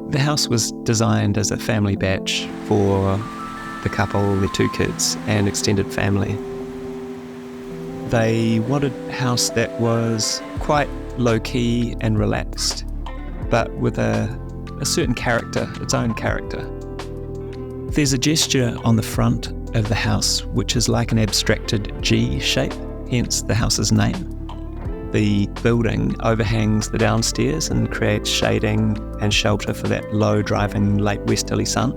The house was designed as a family batch for the couple, their 2 kids, and extended family. They wanted a house that was quite low-key and relaxed, but with a certain character, its own character. There's a gesture on the front of the house which is like an abstracted G shape, hence the house's name. The building overhangs the downstairs and creates shading and shelter for that low driving late westerly sun.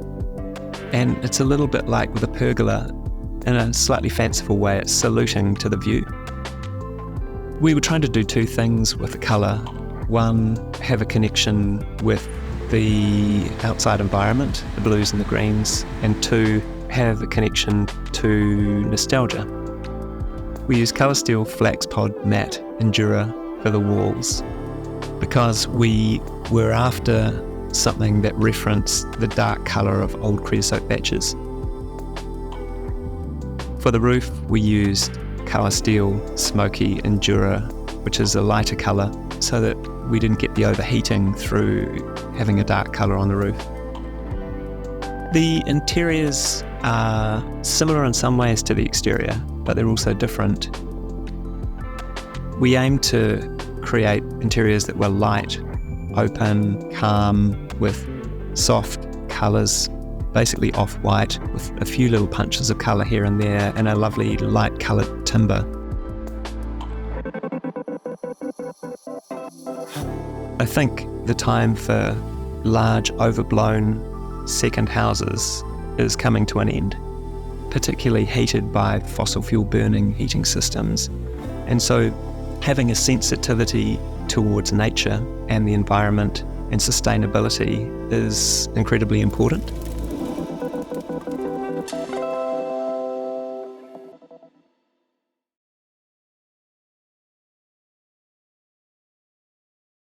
And it's a little bit like with a pergola, in a slightly fanciful way, it's saluting to the view. We were trying to do 2 things with the colour. One, have a connection with the outside environment, the blues and the greens, and 2, have a connection to nostalgia. We use colour steel flax pod matte Endura for the walls because we were after something that referenced the dark colour of old creosote batches. For the roof, we used colour steel smoky Endura, which is a lighter colour, so that we didn't get the overheating through having a dark colour on the roof. The interiors are similar in some ways to the exterior, but they're also different. We aim to create interiors that were light, open, calm, with soft colours, basically off-white, with a few little punches of colour here and there, and a lovely light-coloured timber. I think the time for large, overblown second houses is coming to an end, particularly heated by fossil fuel burning heating systems. And so having a sensitivity towards nature and the environment and sustainability is incredibly important.